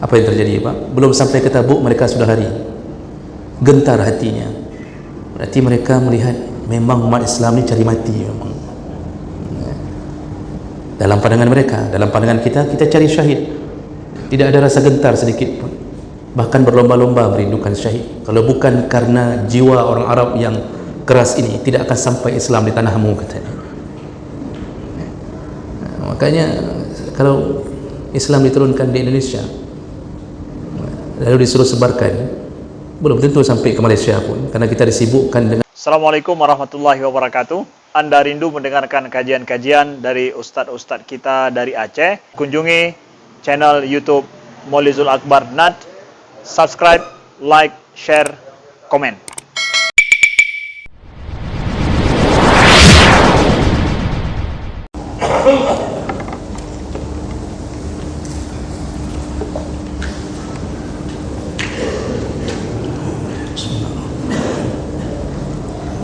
Apa yang terjadi, Pak? Belum sampai ke Tabuk mereka sudah lari. Gentar hatinya. Berarti mereka melihat memang umat Islam ni cari mati memang. Dalam pandangan mereka, dalam pandangan kita, kita cari syahid. Tidak ada rasa gentar sedikit pun. Bahkan berlomba-lomba merindukan syahid. Kalau bukan karena jiwa orang Arab yang keras ini, tidak akan sampai Islam di tanahmu, katanya. Makanya kalau Islam diturunkan di Indonesia lalu disuruh sebarkan, belum tentu sampai ke Malaysia pun, karena kita disibukkan dengan. Assalamualaikum warahmatullahi wabarakatuh. Anda rindu mendengarkan kajian-kajian dari ustadz-ustadz kita dari Aceh? Kunjungi channel YouTube Maulizul Akbar NAD. Subscribe, like, share, komen.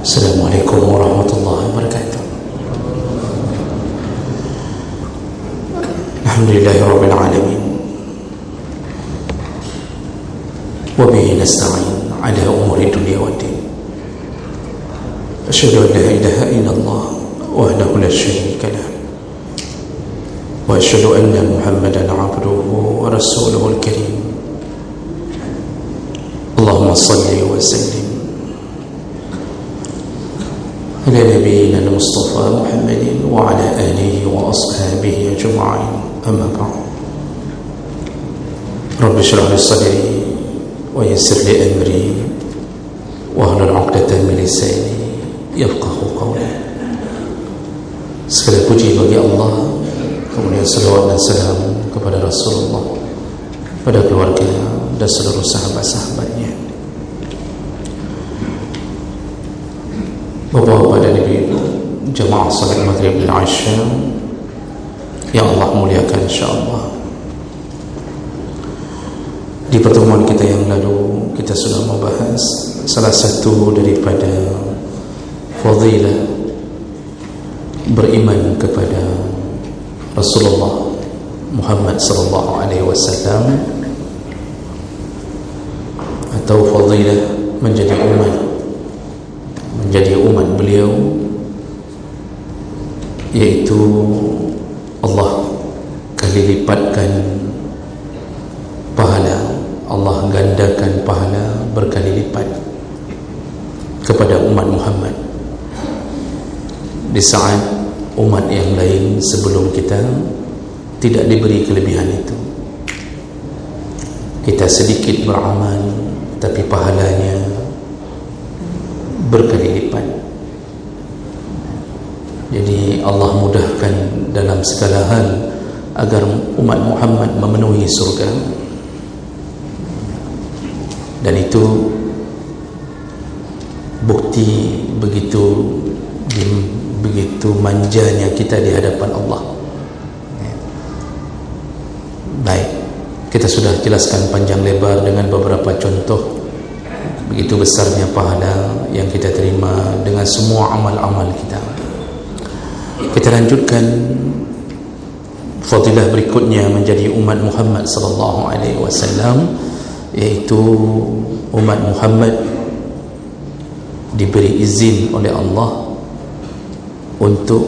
Assalamualaikum warahmatullahi wabarakatuh. Alhamdulillahirabbil alamin. Wa bihi nasta'in 'ala umuri dunya waddin. Asyhadu an la ilaha illallah wahdahu la syarika lah. Wa asyhadu anna Muhammadan 'abduhu wa rasuluhul karim. Allahumma shalli wa sallim على نبينا المصطفى محمد وعلى آله وأصحابه أجمعين أما بعد رب اشرح لي صدري ويسر لي أمري واحلل عقدة من لساني يفقهوا قولي. Segala puji bagi Allah, kemudian salawat dan salam kepada Rasulullah, pada keluarga dan seluruh sahabat-sahabatnya. Bapak-bapak dan ibu, jemaah salat maghrib dan isya yang Allah muliakan insyaAllah. Di pertemuan kita yang lalu, kita sudah membahas salah satu daripada fadilah beriman kepada Rasulullah Muhammad sallallahu alaihi wasallam, atau fadilah menjadi umat beliau, yaitu Allah kali lipatkan pahala, Allah gandakan pahala berkali lipat kepada umat Muhammad di saat umat yang lain sebelum kita tidak diberi kelebihan itu. Kita sedikit beramal tapi pahalanya berkali lipat. Jadi Allah mudahkan dalam segala hal agar umat Muhammad memenuhi surga. Dan itu bukti begitu manjanya kita di hadapan Allah. Baik, kita sudah jelaskan panjang lebar dengan beberapa contoh begitu besarnya pahala yang kita terima dengan semua amal-amal kita. Kita lanjutkan fadilah berikutnya menjadi umat Muhammad sallallahu alaihi wasallam, yaitu umat Muhammad diberi izin oleh Allah untuk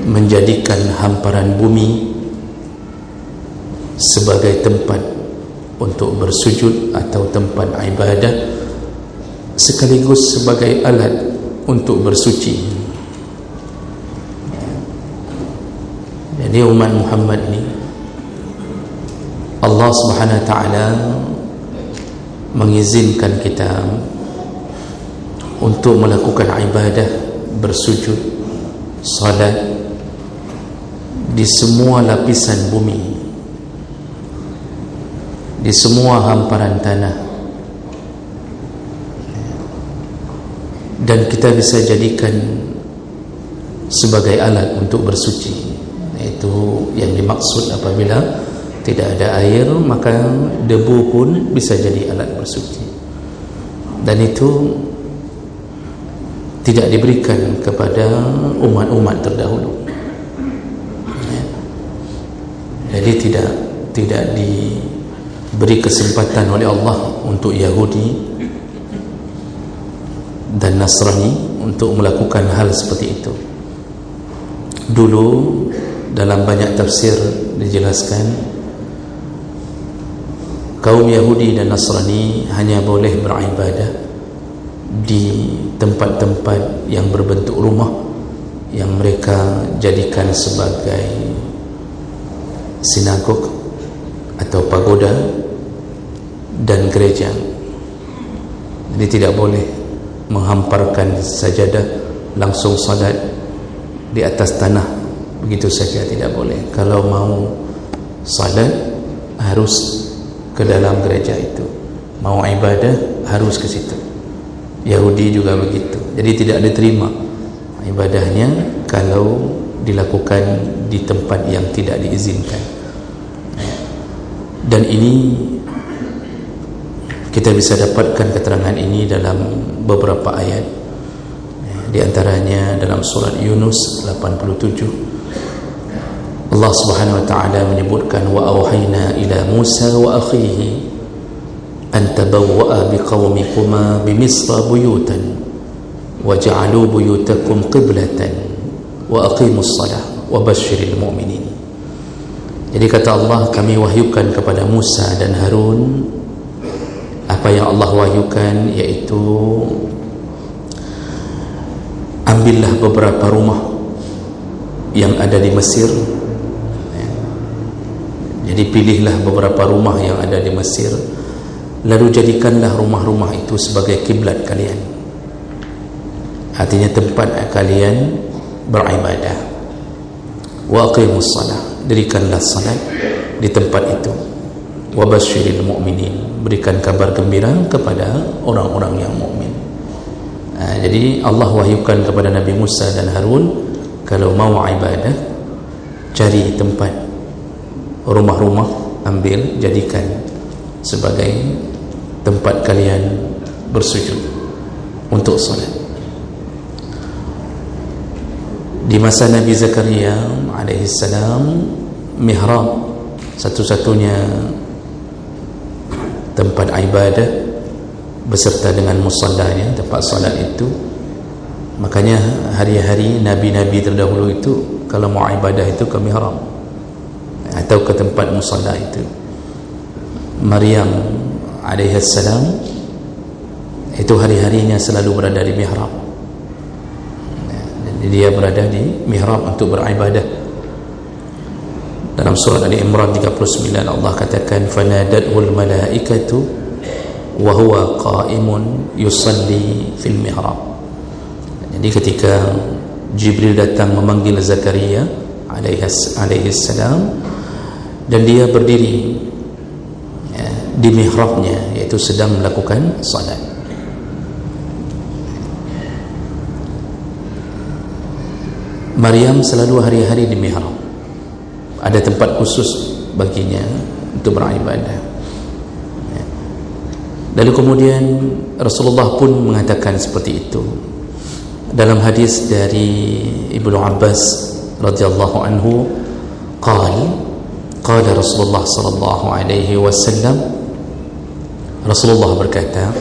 menjadikan hamparan bumi sebagai tempat untuk bersujud atau tempat ibadah, sekaligus sebagai alat untuk bersuci. Jadi umat Muhammad ni Allah Subhanahu wa taala mengizinkan kita untuk melakukan ibadah, bersujud, salat di semua lapisan bumi, di semua hamparan tanah, dan kita bisa jadikan sebagai alat untuk bersuci. Itu yang dimaksud apabila tidak ada air, maka debu pun bisa jadi alat bersuci. Dan itu tidak diberikan kepada umat-umat terdahulu. Jadi tidak diberi kesempatan oleh Allah untuk Yahudi dan Nasrani untuk melakukan hal seperti itu. Dulu dalam banyak tafsir dijelaskan kaum Yahudi dan Nasrani hanya boleh beribadah di tempat-tempat yang berbentuk rumah yang mereka jadikan sebagai sinagog atau pagoda dan gereja. Jadi tidak boleh menghamparkan sajadah langsung salat di atas tanah begitu saja, tidak boleh. Kalau mau salat harus ke dalam gereja itu, mau ibadah harus ke situ. Yahudi juga begitu. Jadi tidak diterima ibadahnya kalau dilakukan di tempat yang tidak diizinkan. Dan ini kita bisa dapatkan keterangan ini dalam beberapa ayat. Di antaranya dalam surat Yunus 87, Allah Subhanahu wa taala menyebutkan wa auhayna ila Musa wa akhihi an tabawwa'a biqaumikuma bimisra buyutan waj'alu buyutakum qiblatan wa aqimus salah wa basyiril mu'minin. Jadi kata Allah, kami wahyukan kepada Musa dan Harun apa yang Allah wahyukan, yaitu ambillah beberapa rumah yang ada di Mesir. Jadi pilihlah beberapa rumah yang ada di Mesir, lalu jadikanlah rumah-rumah itu sebagai kiblat kalian, artinya tempat kalian beribadah. Wa aqimus salah, dirikanlah salat di tempat itu. Wa basyiril mu'minin, berikan kabar gembira kepada orang-orang yang mukmin. Jadi Allah wahyukan kepada Nabi Musa dan Harun, kalau mau ibadah cari tempat rumah-rumah, ambil, jadikan sebagai tempat kalian bersujud untuk salat. Di masa Nabi Zakaria alaihi salam, mihrab, satu-satunya tempat ibadah beserta dengan musallanya, tempat salat itu. Makanya hari-hari nabi-nabi terdahulu itu kalau mau ibadah itu ke mihrab atau ke tempat musalla itu. Maryam alaihi salam itu hari-harinya selalu berada di mihrab. Jadi dia berada di mihrab untuk beribadah. Dalam surat Ali Imran 39 Allah katakan fanadatul malaikatu wa huwa qa'imun yusalli fil mihrab. Jadi ketika Jibril datang memanggil Zakaria alaihi salam dan dia berdiri di mihrabnya, yaitu sedang melakukan salat. Maryam selalu hari-hari di mihrab, ada tempat khusus baginya untuk beribadah. Lalu kemudian Rasulullah pun mengatakan seperti itu dalam hadis dari Ibnu Abbas radhiyallahu anhu, qala Rasulullah sallallahu alaihi wasallam, Rasulullah berkata,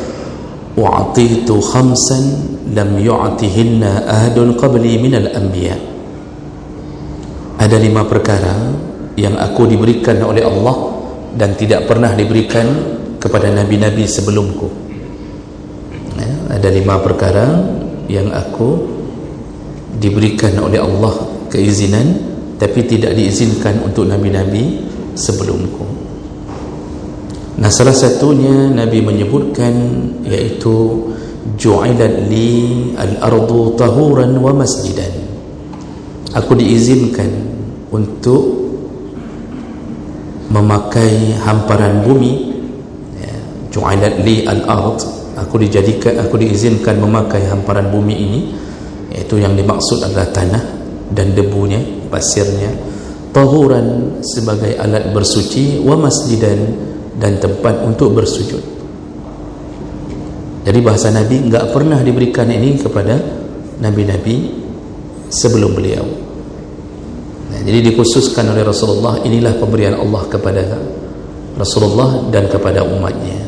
wa'atitu khamsan lam yu'atihinna ahadun qabli minal anbiya. Ada 5 perkara yang aku diberikan oleh Allah dan tidak pernah diberikan kepada nabi-nabi sebelumku. Ada 5 perkara yang aku diberikan oleh Allah keizinan, tapi tidak diizinkan untuk nabi-nabi sebelumku. Nah, salah satunya Nabi menyebutkan, yaitu ju'ilat li al-ardu tahuran wa masjidan. Aku diizinkan untuk memakai hamparan bumi. Ju'ilat li al-ard, aku diizinkan memakai hamparan bumi ini, yaitu yang dimaksud adalah tanah dan debunya, pasirnya. Tahuran sebagai alat bersuci, wa masjidan, dan tempat untuk bersujud. Jadi bahasa Nabi enggak pernah diberikan ini kepada nabi-nabi sebelum beliau. Jadi dikhususkan oleh Rasulullah, inilah pemberian Allah kepada Rasulullah dan kepada umatnya.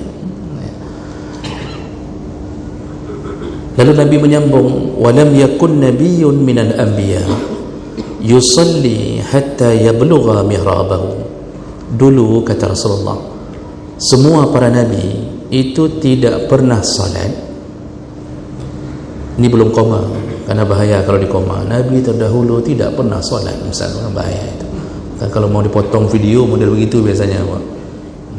Lalu Nabi menyambung, walam yakun nabiyyun minal anbiya yusalli hatta yablugha mihrabahu. Dulu, kata Rasulullah, semua para nabi itu tidak pernah salat. Ini belum koma, karena bahaya kalau di koma. Nabi terdahulu tidak pernah salat, misalnya bahaya itu. Kan kalau mau dipotong video model begitu biasanya, Pak.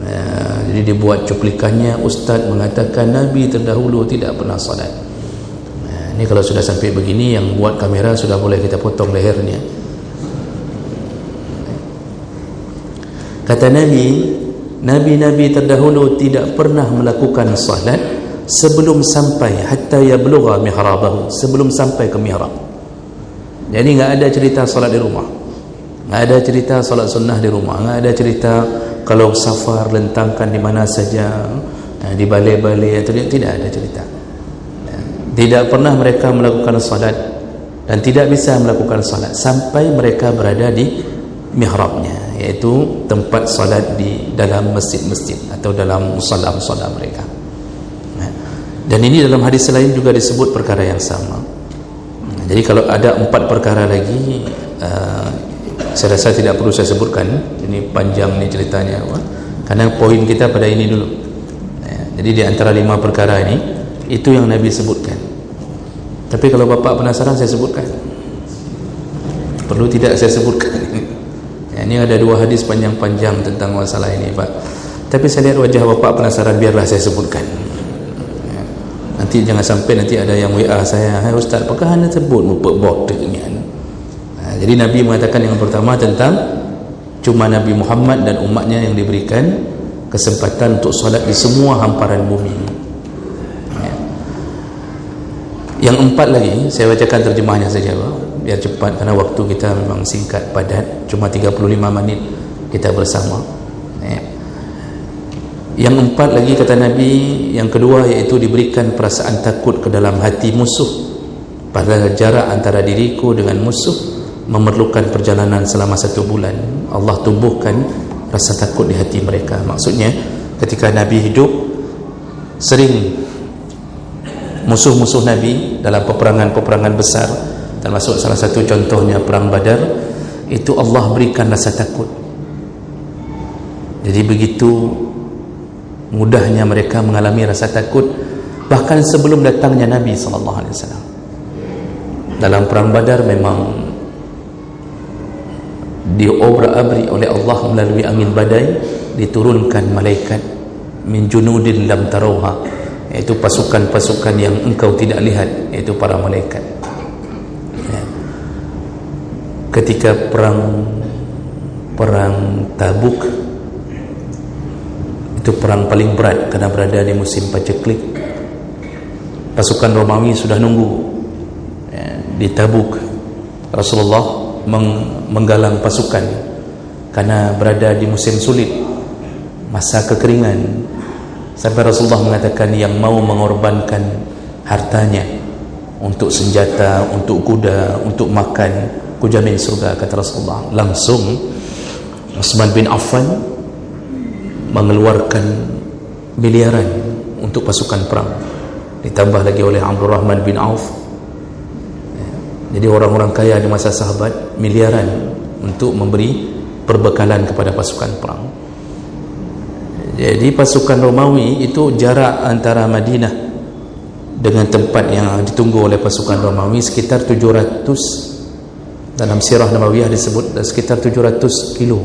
Nah, jadi dibuat cuplikannya, ustaz mengatakan Nabi terdahulu tidak pernah salat. Ini kalau sudah sampai begini, yang buat kamera sudah boleh kita potong lehernya. Kata Nabi, nabi-nabi terdahulu tidak pernah melakukan salat sebelum sampai hatta yablugha mihrabahu, sebelum sampai ke mihrab. Jadi enggak ada cerita salat di rumah, enggak ada cerita salat sunnah di rumah, enggak ada cerita kalau safar lentangkan di mana saja, di balai-balai, atau tidak ada cerita. Tidak pernah mereka melakukan salat dan tidak bisa melakukan salat sampai mereka berada di mihrabnya, yaitu tempat salat di dalam masjid-masjid atau dalam musalla-musalla mereka. Dan ini dalam hadis lain juga disebut perkara yang sama. Jadi kalau ada 4 perkara lagi, saya rasa tidak perlu saya sebutkan, ini panjang ni ceritanya, karena poin kita pada ini dulu. Jadi di antara 5 perkara ini, itu yang Nabi sebutkan. Tapi kalau Bapak penasaran, saya sebutkan. Perlu tidak saya sebutkan? Ini ada 2 hadis panjang-panjang tentang masalah ini, Pak. Tapi saya lihat wajah Bapak penasaran, biarlah saya sebutkan. Nanti jangan sampai nanti ada yang WA saya, hai Ustaz, apakah anda sebut mupuk dengan? Jadi Nabi mengatakan yang pertama tentang cuma Nabi Muhammad dan umatnya yang diberikan kesempatan untuk solat di semua hamparan bumi. Yang 4 lagi, saya bacakan terjemahnya saja, biar cepat, karena waktu kita memang singkat, padat, cuma 35 menit kita bersama. Yang 4 lagi, kata Nabi, yang kedua, yaitu diberikan perasaan takut ke dalam hati musuh. Pada jarak antara diriku dengan musuh memerlukan perjalanan selama 1 bulan. Allah tumbuhkan rasa takut di hati mereka. Maksudnya ketika Nabi hidup, sering musuh-musuh Nabi dalam peperangan-peperangan besar, termasuk salah satu contohnya perang Badar, itu Allah berikan rasa takut. Jadi begitu mudahnya mereka mengalami rasa takut, bahkan sebelum datangnya Nabi SAW. Dalam perang Badar memang diobrak-abrik oleh Allah melalui angin badai, diturunkan malaikat min junudin lam tarawha, yaitu pasukan-pasukan yang engkau tidak lihat, yaitu para malaikat. Ketika perang Tabuk, itu perang paling berat karena berada di musim paceklik. Pasukan Romawi sudah nunggu di Tabuk. Rasulullah menggalang pasukan karena berada di musim sulit, masa kekeringan. Sampai Rasulullah mengatakan, yang mau mengorbankan hartanya untuk senjata, untuk kuda, untuk makan, kujamin surga, kata Rasulullah. Langsung Utsman bin Affan mengeluarkan miliaran untuk pasukan perang, ditambah lagi oleh Abdul Rahman bin Auf. Jadi orang-orang kaya di masa sahabat miliaran untuk memberi perbekalan kepada pasukan perang. Jadi pasukan Romawi itu jarak antara Madinah dengan tempat yang ditunggu oleh pasukan Romawi sekitar 700, dalam sirah Nabawiyah disebut sekitar 700 kilo.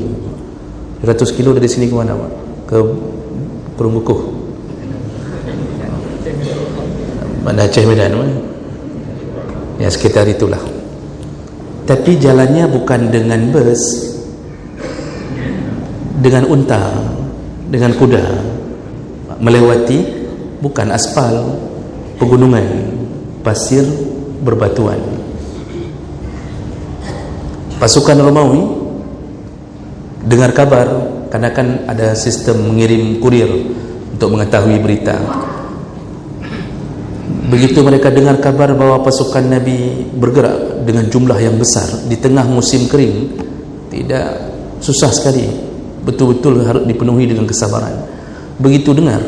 700 kilo dari sini ke mana, Pak? Ke Perunggukuh, Banda Aceh, Medan, ya sekitar itulah. Tapi jalannya bukan dengan bus, dengan unta, dengan kuda, melewati bukan aspal, pegunungan, pasir, berbatuan. Pasukan Romawi dengar kabar, karena kan ada sistem mengirim kurir untuk mengetahui berita. Begitu mereka dengar kabar bahwa pasukan Nabi bergerak dengan jumlah yang besar di tengah musim kering, tidak, susah sekali, betul-betul harus dipenuhi dengan kesabaran. Begitu dengar,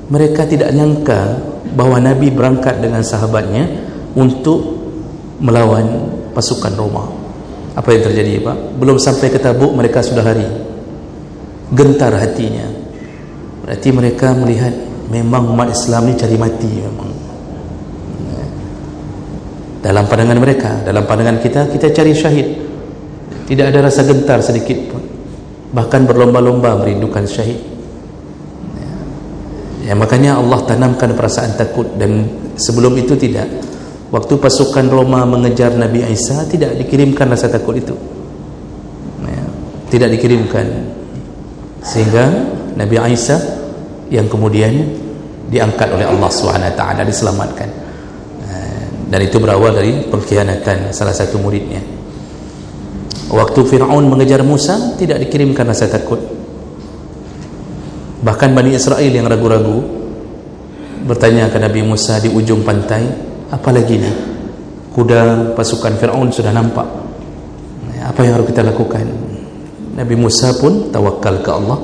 mereka tidak nyangka bahawa Nabi berangkat dengan sahabatnya untuk melawan pasukan Roma. Apa yang terjadi, Pak? Belum sampai ke Tabuk mereka sudah lari. Gentar hatinya. Berarti mereka melihat memang umat Islam ni cari mati memang. Dalam pandangan mereka, dalam pandangan kita, kita cari syahid. Tidak ada rasa gentar sedikit pun. Bahkan berlomba-lomba merindukan syahid. Ya, makanya Allah tanamkan perasaan takut. Dan sebelum itu tidak. Waktu pasukan Roma mengejar Nabi Isa, tidak dikirimkan rasa takut itu. Ya, tidak dikirimkan. Sehingga Nabi Isa yang kemudian diangkat oleh Allah SWT, diselamatkan. Dan itu berawal dari pengkhianatan salah satu muridnya. Waktu Fir'aun mengejar Musa, tidak dikirimkan rasa takut. Bahkan Bani Israel yang ragu-ragu bertanya ke Nabi Musa di ujung pantai, apa lagi ni? Kuda pasukan Fir'aun sudah nampak. Apa yang harus kita lakukan? Nabi Musa pun tawakal ke Allah.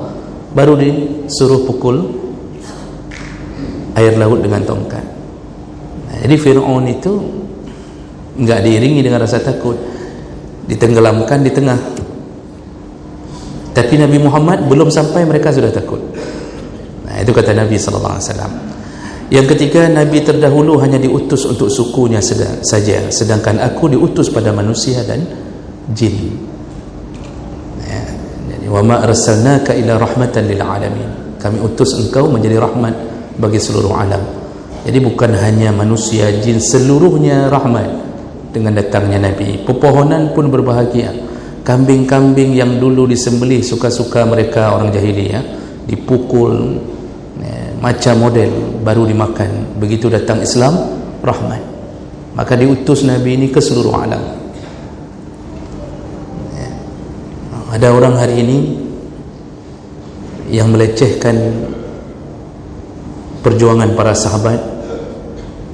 Baru disuruh pukul air laut dengan tongkat. Jadi Fir'aun itu enggak diiringi dengan rasa takut, ditenggelamkan di tengah. Tapi Nabi Muhammad belum sampai mereka sudah takut. Itu kata Nabi SAW. Yang ketiga, Nabi terdahulu hanya diutus untuk sukunya saja, sedangkan aku diutus pada manusia dan jin. Jadi wa ma arsalnaka illa rahmatan lil alamin. Kami utus engkau menjadi rahmat bagi seluruh alam. Jadi bukan hanya manusia, jin, seluruhnya rahmat dengan datangnya Nabi. Pepohonan pun berbahagia. Kambing-kambing yang dulu disembelih suka-suka mereka orang jahiliyah, dipukul macam model, baru dimakan. Begitu datang Islam, rahmat. Maka diutus Nabi ini ke seluruh alam. Ada orang hari ini yang melecehkan perjuangan para sahabat,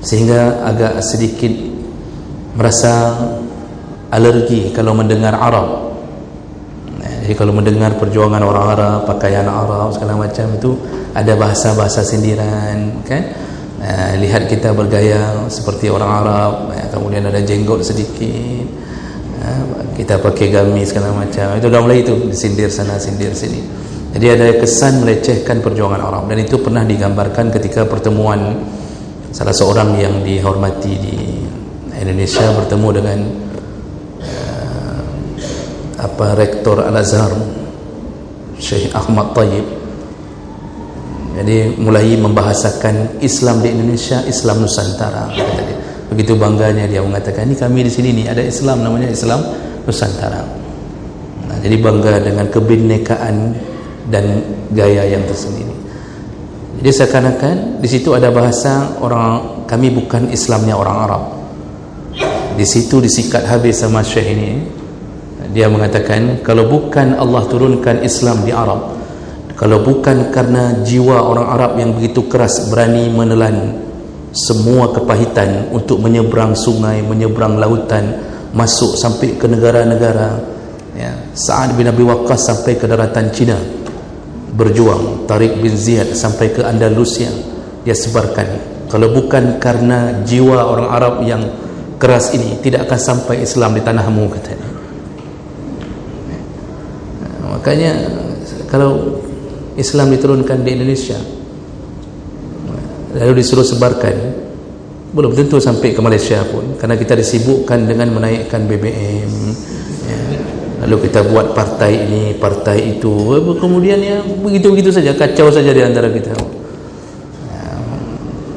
sehingga agak sedikit merasa alergi kalau mendengar Arab. Jadi kalau mendengar perjuangan orang Arab, pakaian Arab, segala macam itu, ada bahasa-bahasa sindiran, kan? Lihat kita bergaya seperti orang Arab, kemudian ada jenggot sedikit, kita pakai gamis segala macam. Itu dah mulai itu disindir sana, sindir sini. Jadi ada kesan melecehkan perjuangan Arab, dan itu pernah digambarkan ketika pertemuan salah seorang yang dihormati di Indonesia bertemu dengan Rektor Al-Azhar, Syekh Ahmad Tayyib. Jadi mulai membahasakan Islam di Indonesia, Islam Nusantara. Begitu bangganya dia mengatakan, ini kami di sini nih ada Islam, namanya Islam Nusantara. Jadi bangga dengan kebinekaan dan gaya yang tersendiri. Jadi seakan-akan di situ ada bahasa orang, kami bukan Islamnya orang Arab. Di situ disikat habis sama Syekh ini. Dia mengatakan, kalau bukan Allah turunkan Islam di Arab, kalau bukan karena jiwa orang Arab yang begitu keras, berani menelan semua kepahitan untuk menyeberang sungai, menyeberang lautan, masuk sampai ke negara-negara, ya, Sa'ad bin Abi Waqqas sampai ke daratan Cina berjuang, Tariq bin Ziyad sampai ke Andalusia, dia sebarkan. Kalau bukan karena jiwa orang Arab yang keras ini, tidak akan sampai Islam di tanahmu, katanya. Makanya kalau Islam diturunkan di Indonesia lalu disuruh sebarkan, belum tentu sampai ke Malaysia pun, karena kita disibukkan dengan menaikkan BBM, ya. Lalu kita buat partai ini, partai itu, kemudian ya begitu-begitu saja, kacau saja di antara kita. Ya,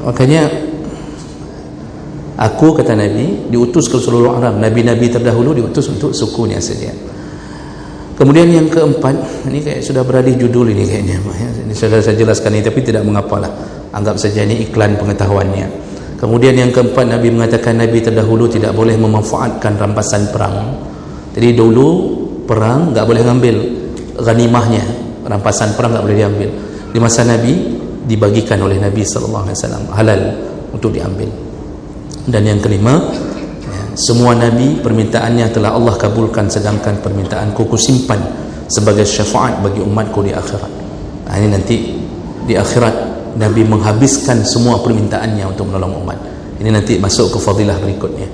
makanya aku, kata Nabi, diutus ke seluruh Arab. Nabi-Nabi terdahulu diutus untuk sukunya saja. Kemudian yang keempat, ini kayak sudah beralih judul ini kayaknya, ini sudah saya jelaskan ini, tapi tidak mengapalah, anggap saja ini iklan pengetahuannya. Kemudian yang keempat, Nabi mengatakan Nabi terdahulu tidak boleh memanfaatkan rampasan perang. Jadi dulu perang enggak boleh ngambil ghanimahnya, rampasan perang enggak boleh diambil. Di masa Nabi dibagikan oleh Nabi SAW, halal untuk diambil. Dan yang kelima, ya, Semua Nabi permintaannya telah Allah kabulkan, sedangkan permintaanku ku simpan sebagai syafaat bagi umatku di akhirat. Ini nanti di akhirat Nabi menghabiskan semua permintaannya untuk menolong umat. Ini nanti masuk ke fadilah berikutnya.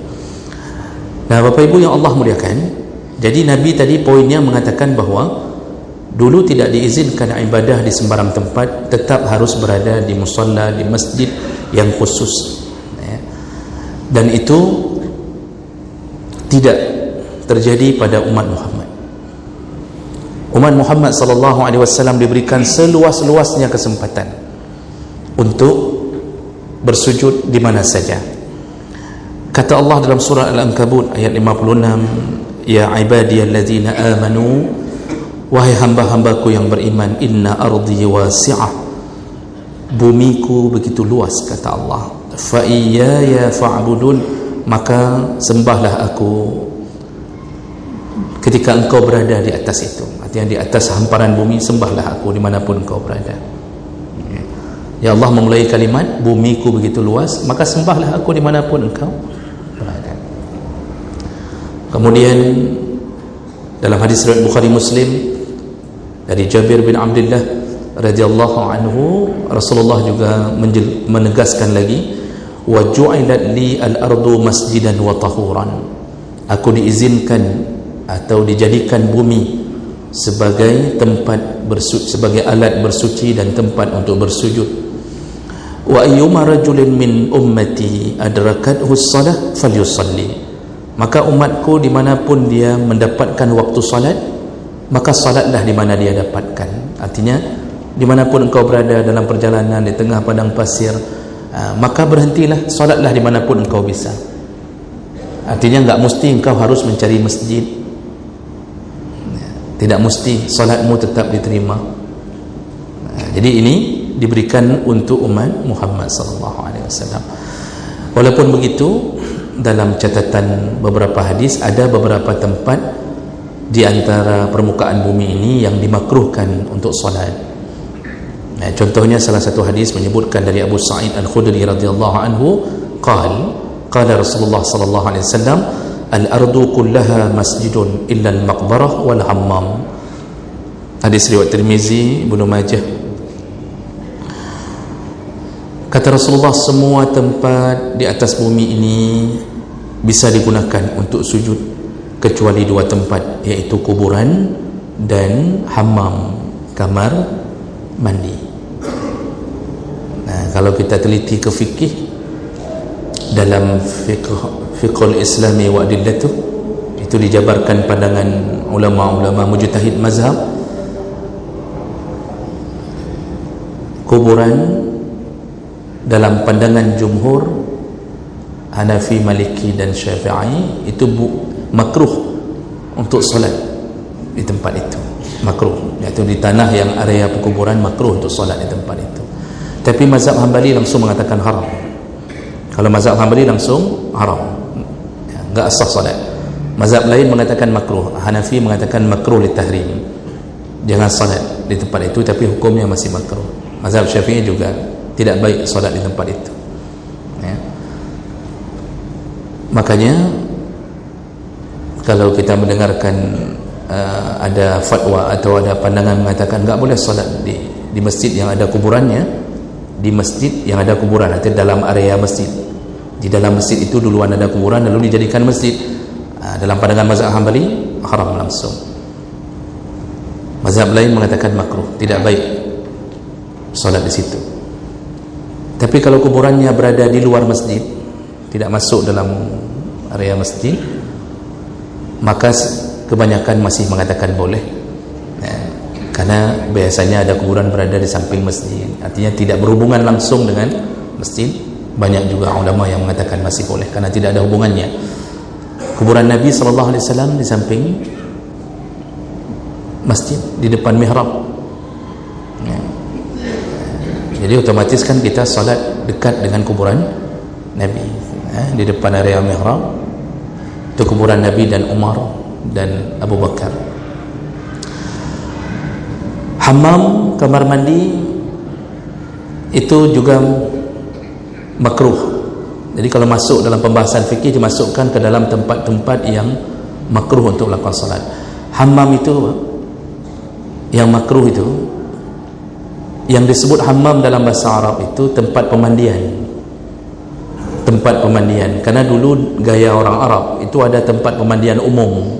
Nah, Bapak Ibu yang Allah muliakan, jadi Nabi tadi poinnya mengatakan bahawa dulu tidak diizinkan ibadah di sembarang tempat, tetap harus berada di musalla, di masjid yang khusus. Dan itu tidak terjadi pada umat Muhammad. Umat Muhammad sallallahu alaihi wasallam diberikan seluas-luasnya kesempatan untuk bersujud di mana saja. Kata Allah dalam surah Al-Ankabut ayat 56, ya ibadiyalladzina amanu, wahai hamba-hambaku yang beriman, inna ardi wasi'ah, bumiku begitu luas, kata Allah, fa iyaya fa'budun, maka sembahlah aku ketika engkau berada di atas itu. Artinya di atas hamparan bumi, sembahlah aku dimanapun engkau berada. Ya Allah memulai kalimat bumiku begitu luas, maka sembahlah aku dimanapun engkau berada. Kemudian dalam hadis riwayat Bukhari Muslim dari Jabir bin Abdullah radhiyallahu anhu, Rasulullah juga menegaskan lagi, wa ju'ilat li al-ardu masjidan wa tahuran, aku diizinkan atau dijadikan bumi sebagai tempat sebagai alat bersuci dan tempat untuk bersujud. Wa ayyuma rajulin min ummati adrakathu as-salah falyusalli, maka umatku dimanapun dia mendapatkan waktu salat, maka salatlah di mana dia dapatkan. Artinya dimanapun engkau berada dalam perjalanan di tengah padang pasir, maka berhentilah, salatlah dimanapun engkau bisa. Artinya enggak mesti engkau harus mencari masjid, tidak mesti salatmu tetap diterima. Jadi ini diberikan untuk umat Muhammad sallallahu alaihi wasallam. Walaupun begitu, dalam catatan beberapa hadis ada beberapa tempat di antara permukaan bumi ini yang dimakruhkan untuk salat. Contohnya salah satu hadis menyebutkan dari Abu Sa'id Al-Khudri radhiyallahu anhu, qala Rasulullah sallallahu alaihi wasallam, al-ardu kullaha masjidun illa al-maqbarah wal hammam. Hadis riwayat Tirmizi, Ibnu Majah. Kata Rasulullah, semua tempat di atas bumi ini bisa digunakan untuk sujud kecuali dua tempat, yaitu kuburan dan hammam, kamar mandi. Nah, kalau kita teliti ke fikih, dalam fiqhul islami wa adillatuh, itu dijabarkan pandangan ulama-ulama mujtahid mazhab, kuburan dalam pandangan jumhur Hanafi, Maliki dan Syafi'i itu makruh untuk solat di tempat itu, makruh, iaitu di tanah yang area perkuburan, makruh untuk solat di tempat itu. Tapi mazhab Hambali langsung mengatakan haram. Kalau mazhab Hambali langsung haram, enggak sah solat. Mazhab lain mengatakan makruh, Hanafi mengatakan makruh litahrim, jangan solat di tempat itu, tapi hukumnya masih makruh. Mazhab Syafi'i juga tidak baik solat di tempat itu. Makanya kalau kita mendengarkan ada fatwa atau ada pandangan mengatakan enggak boleh solat di masjid yang ada kuburannya, di masjid yang ada kuburan atau dalam area masjid, di dalam masjid itu duluan ada kuburan lalu dijadikan masjid, dalam pandangan mazhab Hambali haram langsung. Mazhab lain mengatakan makruh, tidak baik solat di situ. Tapi kalau kuburannya berada di luar masjid, tidak masuk dalam area masjid, maka kebanyakan masih mengatakan boleh, karena biasanya ada kuburan berada di samping masjid, artinya tidak berhubungan langsung dengan masjid. Banyak juga ulama yang mengatakan masih boleh karena tidak ada hubungannya. Kuburan Nabi SAW di samping masjid, di depan mihrab, jadi otomatis kan kita salat dekat dengan kuburan Nabi, di depan area mihrab itu kuburan Nabi dan Umar dan Abu Bakar. Hammam, kamar mandi, itu juga makruh Jadi kalau masuk dalam pembahasan fikih dimasukkan ke dalam tempat-tempat yang makruh untuk melakukan salat. Hammam itu, yang makruh itu, yang disebut hammam dalam bahasa Arab itu tempat pemandian. Tempat pemandian, karena dulu gaya orang Arab itu ada tempat pemandian umum.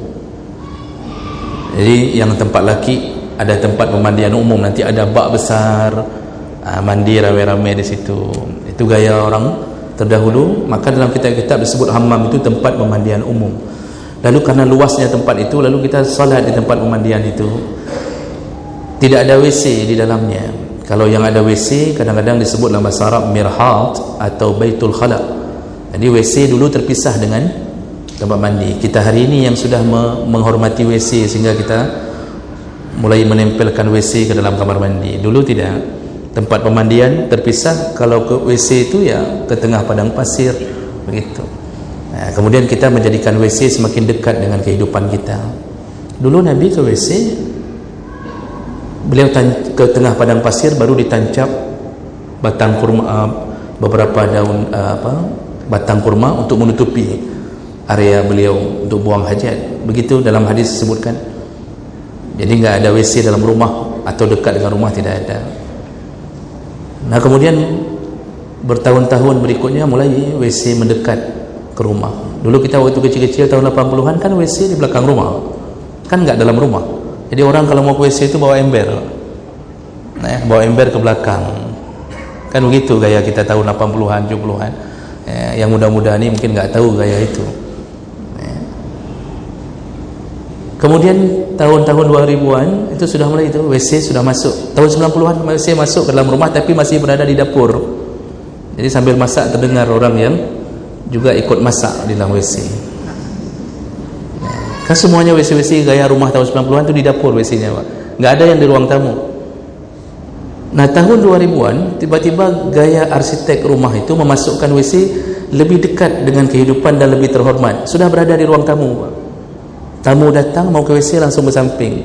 Jadi yang tempat laki ada tempat pemandian umum, nanti ada bak besar, mandi ramai-ramai di situ. Itu gaya orang terdahulu. Maka dalam kitab-kitab disebut hammam itu tempat pemandian umum. Lalu karena luasnya tempat itu, lalu kita salat di tempat pemandian itu. Tidak ada WC di dalamnya. Kalau yang ada WC kadang-kadang disebut dalam bahasa Arab mirhat atau baitul khala. Jadi WC dulu terpisah dengan tempat mandi. Kita hari ini yang sudah menghormati WC sehingga kita mulai menempelkan WC ke dalam kamar mandi. Dulu tidak. Tempat pemandian terpisah. Kalau ke WC itu ya ke tengah padang pasir, begitu. Nah, kemudian kita menjadikan WC semakin dekat dengan kehidupan kita. Dulu Nabi ke WC, beliau ke tengah padang pasir, baru ditancap batang kurma, beberapa daun batang kurma untuk menutupi area beliau untuk buang hajat. Begitu dalam hadis disebutkan. Jadi enggak ada WC dalam rumah atau dekat dengan rumah, tidak ada. Nah, kemudian bertahun-tahun berikutnya mulai WC mendekat ke rumah. Dulu kita waktu kecil-kecil tahun 80-an kan WC di belakang rumah, kan enggak dalam rumah. Jadi orang kalau mau ke WC itu bawa ember, bawa ember ke belakang. Kan begitu gaya kita tahun 80-an, 70-an. Yang muda-muda ini mungkin enggak tahu gaya itu. Kemudian tahun-tahun 2000-an itu sudah mulai itu WC sudah masuk. Tahun 90-an WC masuk ke dalam rumah tapi masih berada di dapur. Jadi sambil masak terdengar orang yang juga ikut masak di dalam WC. Kan semuanya WC-WC gaya rumah tahun 90-an itu di dapur WC-nya, Pak. Enggak ada yang di ruang tamu. Nah, tahun 2000-an tiba-tiba gaya arsitek rumah itu memasukkan WC lebih dekat dengan kehidupan dan lebih terhormat. Sudah berada di ruang tamu, Pak. Tamu datang mau ke WC langsung bersamping.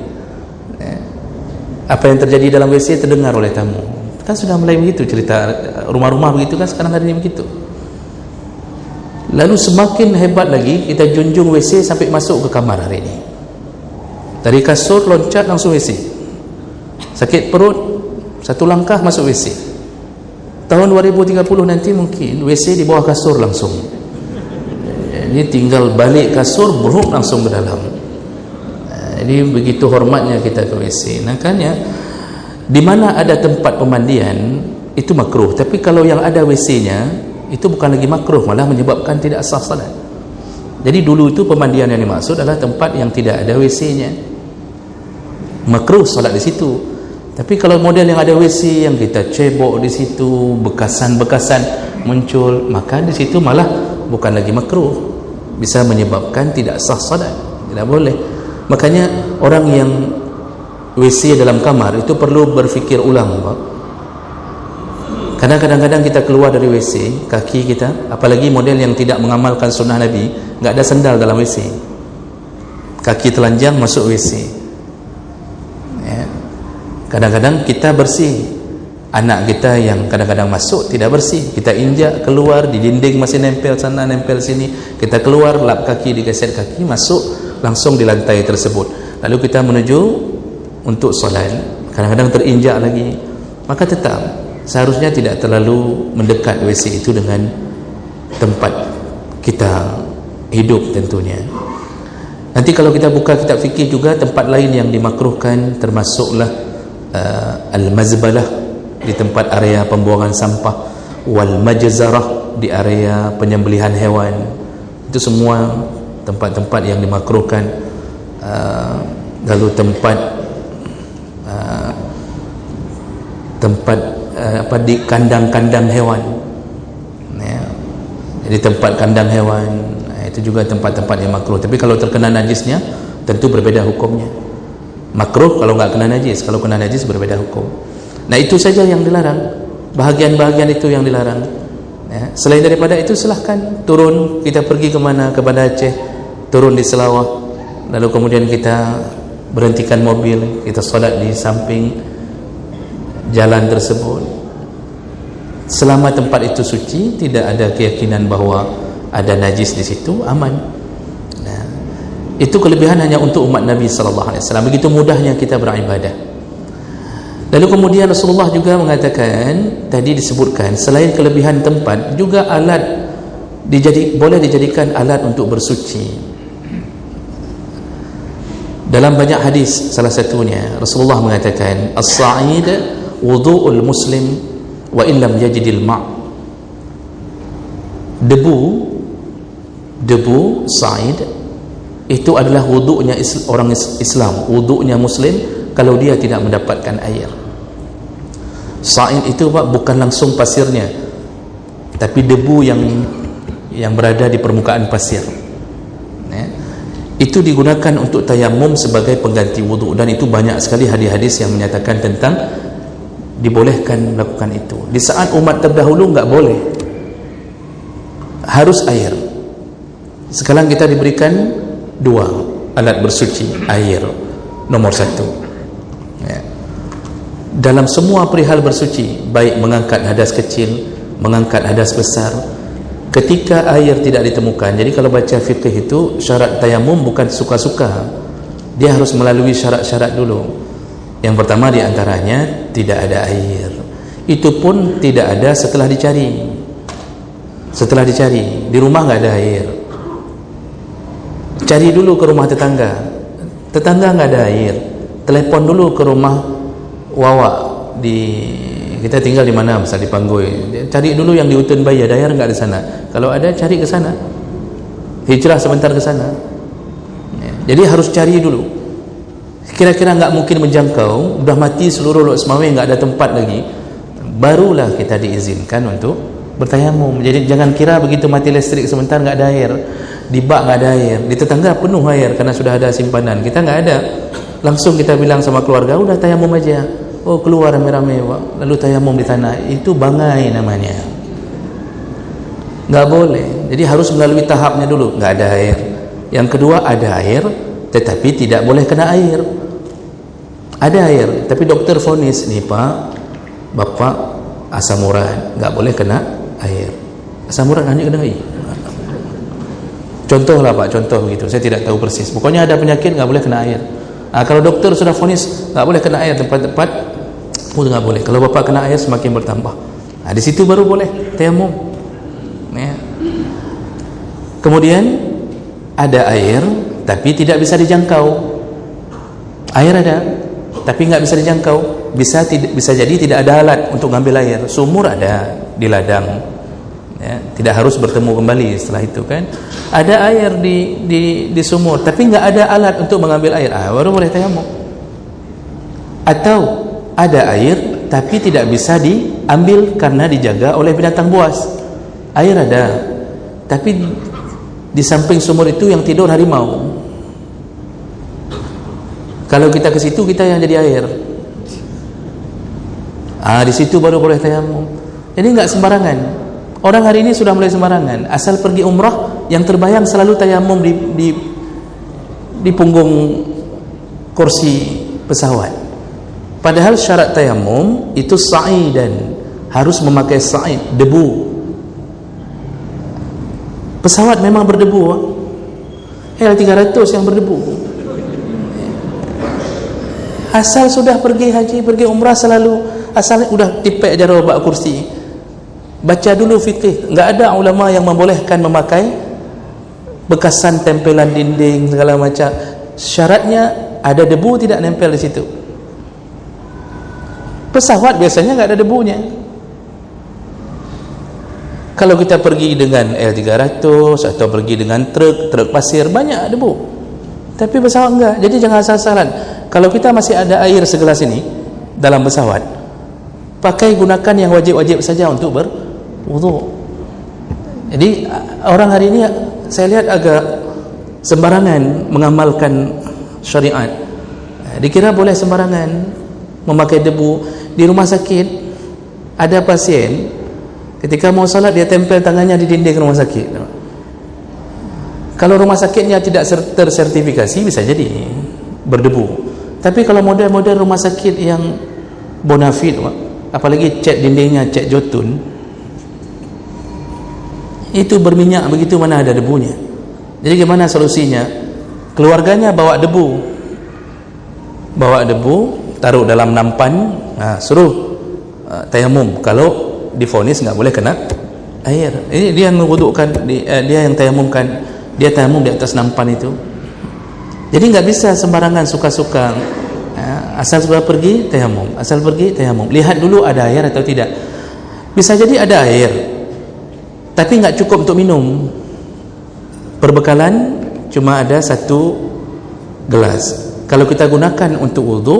Apa yang terjadi dalam WC terdengar oleh tamu. Kan sudah mulai begitu cerita rumah-rumah begitu kan sekarang hari ini begitu. Lalu semakin hebat lagi kita junjung WC sampai masuk ke kamar hari ini. Dari kasur loncat langsung WC. Sakit perut satu langkah masuk WC. Tahun 2030 nanti mungkin WC di bawah kasur langsung. Ini tinggal balik kasur beruk langsung ke dalam. Jadi begitu hormatnya kita ke WC. Makanya di mana ada tempat pemandian itu makruh, tapi kalau yang ada WC-nya itu bukan lagi makruh, malah menyebabkan tidak sah salat. Jadi dulu itu pemandian yang dimaksud adalah tempat yang tidak ada WC-nya. Makruh salat di situ. Tapi kalau model yang ada WC yang kita cebok di situ, bekasan-bekasan muncul, maka di situ malah bukan lagi makruh. Bisa menyebabkan tidak sah salat, tidak boleh. Makanya orang yang WC dalam kamar itu perlu berfikir ulang, Pak. Karena kadang-kadang kita keluar dari WC, kaki kita, apalagi model yang tidak mengamalkan sunnah Nabi, enggak ada sendal dalam WC, kaki telanjang masuk WC. Kadang-kadang kita bersih, anak kita yang kadang-kadang masuk tidak bersih, kita injak keluar di dinding masih nempel sana nempel sini, kita keluar lap kaki digeser kaki masuk langsung di lantai tersebut, lalu kita menuju untuk solat, kadang-kadang terinjak lagi. Maka tetap seharusnya tidak terlalu mendekat WC itu dengan tempat kita hidup tentunya. Nanti kalau kita buka kitab fikih juga tempat lain yang dimakruhkan termasuklah al-mazbalah di tempat area pembuangan sampah, wal majzarah di area penyembelihan hewan. Itu semua tempat-tempat yang dimakruhkan. Lalu tempat di kandang-kandang hewan, ya. Jadi tempat kandang hewan itu juga tempat-tempat yang makruh. Tapi kalau terkena najisnya tentu berbeda hukumnya. Makruh kalau enggak kena najis, kalau kena najis berbeda hukum. Nah, itu saja yang dilarang, bahagian-bahagian itu yang dilarang, ya. Selain daripada itu silahkan turun, kita pergi ke mana, ke Banda Aceh, turun di Selawah, lalu kemudian kita berhentikan mobil, kita solat di samping jalan tersebut. Selama tempat itu suci, tidak ada keyakinan bahawa ada najis di situ, aman. Nah, itu kelebihan hanya untuk umat Nabi sallallahu alaihi wasallam. Begitu mudahnya kita beribadah. Lalu kemudian Rasulullah juga mengatakan, tadi disebutkan selain kelebihan tempat, juga alat boleh dijadikan alat untuk bersuci. Dalam banyak hadis, salah satunya Rasulullah mengatakan, as-sa'id wudu'ul muslim wa illam yajidil ma'. Debu sa'id itu adalah wudu'nya orang Islam, wudu'nya muslim kalau dia tidak mendapatkan air. Sa'id itu bukan langsung pasirnya, tapi debu yang berada di permukaan pasir, ya. Itu digunakan untuk tayamum sebagai pengganti wudu, dan itu banyak sekali hadis-hadis yang menyatakan tentang dibolehkan melakukan itu. Di saat umat terdahulu enggak boleh, harus air. Sekarang kita diberikan dua alat bersuci, air nomor satu, ya. Dalam semua perihal bersuci, baik mengangkat hadas kecil, mengangkat hadas besar, ketika air tidak ditemukan. Jadi kalau baca fiqh itu, syarat tayamum bukan suka-suka, dia harus melalui syarat-syarat dulu. Yang pertama di antaranya tidak ada air. Itu pun tidak ada setelah dicari. Setelah dicari, di rumah nggak ada air, cari dulu ke rumah tetangga. Tetangga nggak ada air, telepon dulu ke rumah wawak kita tinggal di mana, misal di Panggoi, cari dulu yang di Utun Bayi, ada air enggak di sana? Kalau ada, cari ke sana, hijrah sebentar ke sana, ya. Jadi harus cari dulu. Kira-kira enggak mungkin menjangkau, sudah mati seluruh Lok Semawe, enggak ada tempat lagi, barulah kita diizinkan untuk bertayamum. Jadi jangan kira begitu mati listrik sebentar enggak ada air, di bak enggak ada air, di tetangga penuh air karena sudah ada simpanan, kita enggak ada, langsung kita bilang sama keluarga, udah tayamum aja. Oh, keluar rame-rame, lalu tayamum di tanah, itu bangai namanya, nggak boleh. Jadi harus melalui tahapnya dulu. Nggak ada air. Yang kedua, ada air tetapi tidak boleh kena air. Ada air tapi dokter vonis, nih Pak, Bapak asam urat, nggak boleh kena air. Asam urat hanya kena air. Contoh lah Pak, contoh begitu, saya tidak tahu persis, pokoknya ada penyakit nggak boleh kena air. Kalau dokter sudah vonis nggak boleh kena air, tempat-tempat nggak boleh. Kalau Bapak kena air semakin bertambah, di situ baru boleh tayamum, ya. Kemudian ada air tapi tidak bisa dijangkau. Air ada tapi nggak bisa dijangkau. Bisa jadi tidak ada alat untuk ngambil air. Sumur ada di ladang, ya, tidak harus bertemu kembali setelah itu kan. Ada air di sumur tapi nggak ada alat untuk mengambil air, baru boleh tayamum. Atau ada air tapi tidak bisa diambil karena dijaga oleh binatang buas. Air ada tapi di samping sumur itu yang tidur harimau. Kalau kita ke situ, kita yang jadi air. Di situ baru boleh tayamum. Jadi nggak sembarangan. Orang hari ini sudah mulai sembarangan. Asal pergi umrah, yang terbayang selalu tayamum di punggung kursi pesawat. Padahal syarat tayamum itu sa'idan, harus memakai sa'id, debu. Pesawat memang berdebu, L300 yang berdebu. Asal sudah pergi haji, pergi umrah, selalu asal sudah dipek jara bak kursi, baca dulu fikih. Enggak ada ulama yang membolehkan memakai bekasan tempelan dinding segala macam. Syaratnya ada debu tidak nempel di situ. Pesawat biasanya enggak ada debunya. Kalau kita pergi dengan L300 atau pergi dengan truk pasir, banyak debu. Tapi pesawat enggak. Jadi jangan asal-asalan. Kalau kita masih ada air segelas ini dalam pesawat, pakai, gunakan yang wajib-wajib saja untuk berwudu. Jadi orang hari ini saya lihat agak sembarangan mengamalkan syariat. Dikira boleh sembarangan memakai debu. Di rumah sakit ada pasien, ketika mau salat dia tempel tangannya di dinding rumah sakit. Kalau rumah sakitnya tidak tersertifikasi, bisa jadi berdebu. Tapi kalau model-model rumah sakit yang bonafit, apalagi cat dindingnya cat jotun, itu berminyak begitu, mana ada debunya. Jadi gimana solusinya? Keluarganya bawa debu, taruh dalam nampan, suruh tayamum. Kalau divonis nggak boleh kena air, ini dia yang mewudukkan, dia yang tayamumkan, dia tayamum di atas nampan itu. Jadi nggak bisa sembarangan suka-suka, asal sudah pergi tayamum, asal pergi tayamum. Lihat dulu ada air atau tidak. Bisa jadi ada air, tapi nggak cukup untuk minum. Perbekalan cuma ada 1 gelas. Kalau kita gunakan untuk wudhu,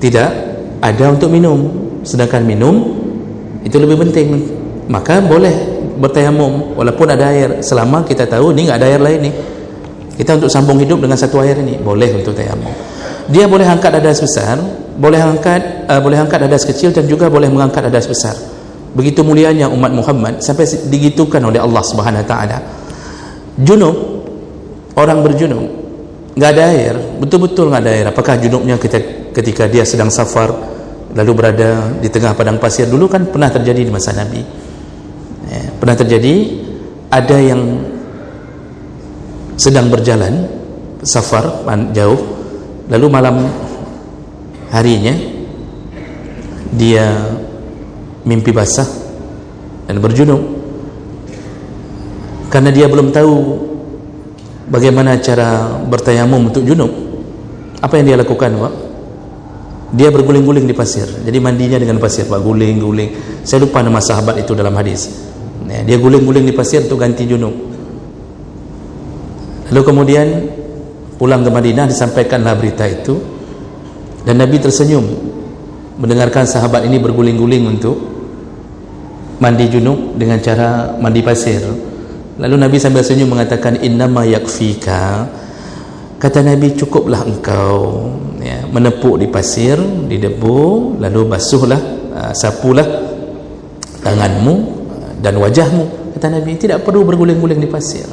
tidak ada untuk minum. Sedangkan minum itu lebih penting, maka boleh bertayamum walaupun ada air, selama kita tahu ini nggak ada air lain nih. Kita untuk sambung hidup dengan 1 air ini, boleh untuk tayamum. Dia boleh angkat hadas besar, boleh angkat hadas kecil, dan juga boleh mengangkat hadas besar. Begitu mulianya umat Muhammad sampai digitukan oleh Allah Subhanahu Wa Taala. Junub, orang berjunub, nggak ada air, betul-betul nggak ada air. Apakah junubnya ketika dia sedang safar lalu berada di tengah padang pasir? Dulu kan pernah terjadi di masa Nabi, pernah terjadi, ada yang sedang berjalan safar jauh, lalu malam harinya dia mimpi basah dan berjunub. Karena dia belum tahu bagaimana cara bertayamum untuk junub, apa yang dia lakukan, Pak? Dia berguling-guling di pasir. Jadi mandinya dengan pasir, Pak, guling-guling. Saya lupa nama sahabat itu dalam hadis. Dia guling-guling di pasir untuk ganti junub. Lalu kemudian pulang ke Madinah, disampaikanlah berita itu, dan Nabi tersenyum mendengarkan sahabat ini berguling-guling untuk mandi junub dengan cara mandi pasir. Lalu Nabi sambil senyum mengatakan, innama yakfika, kata Nabi, cukuplah engkau menepuk di pasir, di debu, lalu basuhlah, sapulah tanganmu dan wajahmu, kata Nabi, tidak perlu berguling-guling di pasir.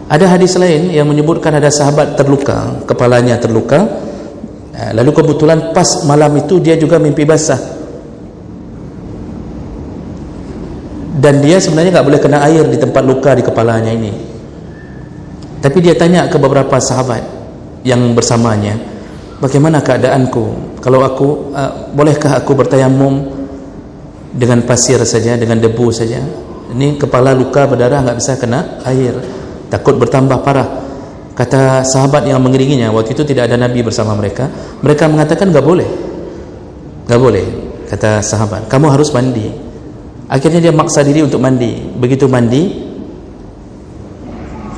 Ada hadis lain yang menyebutkan ada sahabat terluka, kepalanya terluka, lalu kebetulan pas malam itu dia juga mimpi basah, dan dia sebenarnya nggak boleh kena air di tempat luka di kepalanya ini. Tapi dia tanya ke beberapa sahabat yang bersamanya, bagaimana keadaanku? Kalau aku bolehkah aku bertayamum dengan pasir saja, dengan debu saja? Ini kepala luka berdarah, nggak bisa kena air, takut bertambah parah. Kata sahabat yang mengiringinya, waktu itu tidak ada Nabi bersama mereka, mereka mengatakan nggak boleh, nggak boleh. Kata sahabat, kamu harus mandi. Akhirnya dia maksa diri untuk mandi. Begitu mandi,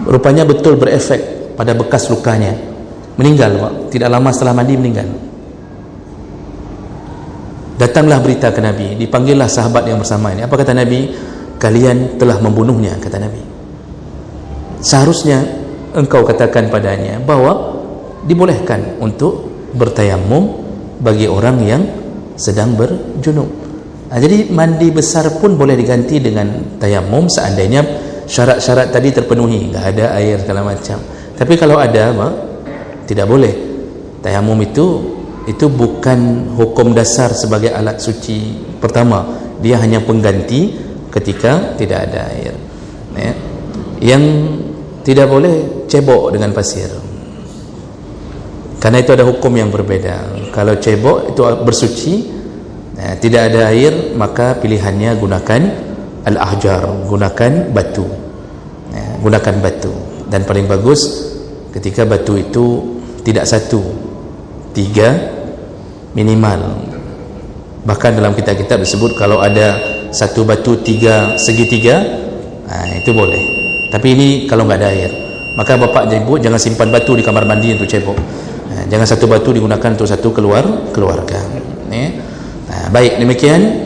rupanya betul berefek pada bekas lukanya. Meninggal, Pak. Tidak lama setelah mandi meninggal. Datanglah berita ke Nabi, dipanggillah sahabat yang bersama ini. Apa kata Nabi? Kalian telah membunuhnya, kata Nabi. Seharusnya engkau katakan padanya bahwa dibolehkan untuk bertayamum bagi orang yang sedang berjunub. Jadi mandi besar pun boleh diganti dengan tayamum seandainya syarat-syarat tadi terpenuhi, nggak ada air segala macam. Tapi kalau ada, Pak, tidak boleh. Tayamum itu bukan hukum dasar sebagai alat suci pertama, dia hanya pengganti ketika tidak ada air. Yang tidak boleh cebok dengan pasir, karena itu ada hukum yang berbeda. Kalau cebok itu bersuci, tidak ada air, maka pilihannya gunakan al-ahjar, gunakan batu, gunakan batu. Dan paling bagus ketika batu itu tidak 1, 3 minimal. Bahkan dalam kitab-kitab disebut kalau ada 1 batu 3 segitiga, itu boleh. Tapi ini kalau nggak ada air, maka bapak ibu jangan simpan batu di kamar mandi untuk cebok. Jangan 1 batu digunakan untuk 1 keluarga. Baik, demikian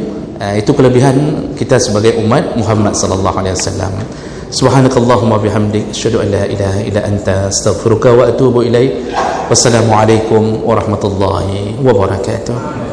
itu kelebihan kita sebagai umat Muhammad sallallahu alaihi wasallam. Subhanakallahumma bihamdik, asyhadu an la ilaha illa anta, astaghfiruka wa atubu ilaik. Wassalamualaikum warahmatullahi wabarakatuh.